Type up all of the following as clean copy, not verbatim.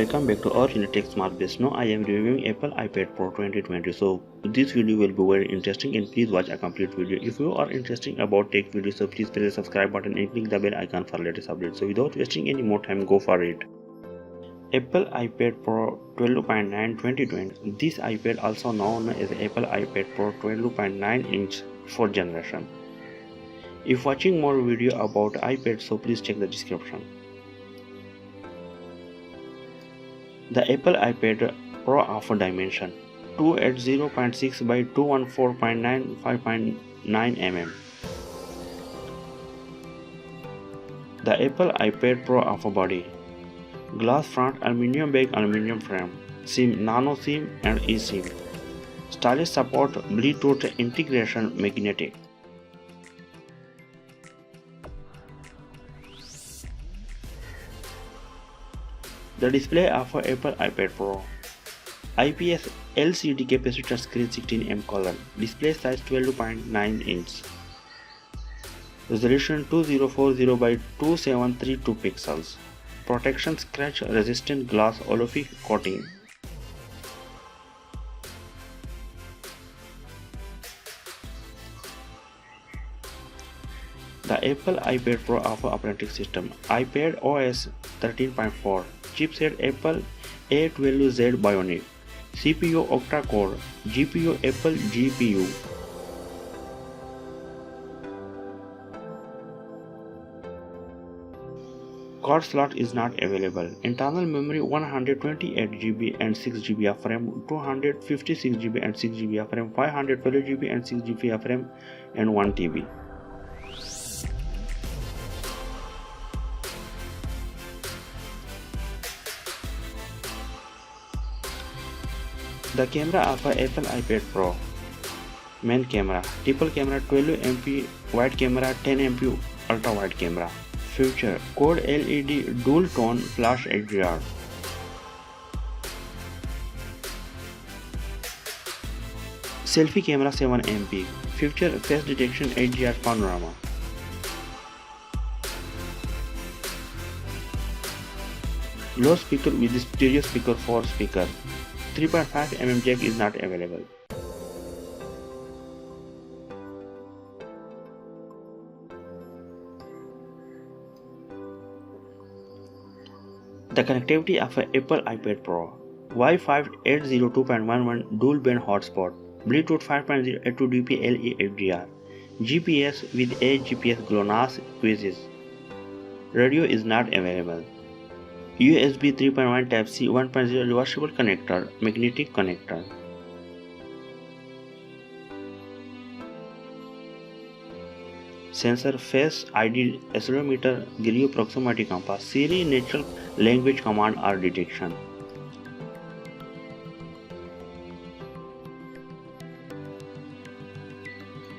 Welcome back to our channel techsmartbest. Now I am reviewing Apple iPad Pro 2020. So this video will be very interesting and please watch a complete video. If you are interested about tech videos, so please press the subscribe button and click the bell icon for latest updates. So without wasting any more time, go for it. Apple iPad Pro 12.9 2020. This iPad, also known as Apple iPad Pro 12.9 inch 4th generation. If watching more video about iPad, so please check the description. The Apple iPad Pro offers dimension 280.6 by 214.95.9 mm. The Apple iPad Pro offers body glass front, aluminum back, aluminum frame, SIM, nano-sim and eSIM. Stylish support, Bluetooth integration, magnetic. The display of Apple iPad Pro. IPS LCD capacitive screen 16mm color. Display size 12.9 inch. Resolution 2040 by 2732 pixels. Protection scratch resistant glass olefin coating. The Apple iPad Pro offers operating system iPad OS 13.4, chipset Apple A12Z Bionic, CPU octa-core, GPU Apple GPU. Card slot is not available. Internal memory 128 GB and 6 GB of RAM, 256 GB and 6 GB of RAM, 512 GB and 6 GB of RAM, and 1 TB. The camera of Apple iPad Pro. Main camera, triple camera, 12MP wide camera, 10MP ultrawide camera. Feature, quad LED dual tone flash HDR. Selfie camera 7MP. Feature, face detection HDR panorama. Low speaker with stereo speaker 4 speaker. 3.5mm jack is not available. The connectivity of Apple iPad Pro. Wi-Fi 802.11 dual band hotspot. Bluetooth 5.0 2DP LE HDR. GPS with a GPS GLONASS quizzes. Radio is not available. USB 3.1 Type-C 1.0 reversible connector, magnetic connector. Sensor, face ID, accelerometer, gyro proximity compass, Siri natural language command or detection.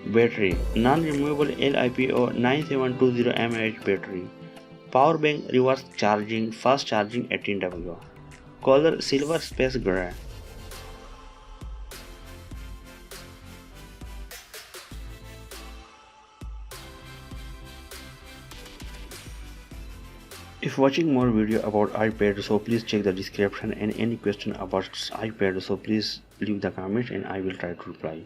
Battery, non-removable LiPo 9720 mAh battery. Power bank, reverse charging, fast charging 18W. Color silver space gray. If watching more video about iPad, so please check the description, and any question about iPad, so please leave the comment and I will try to reply.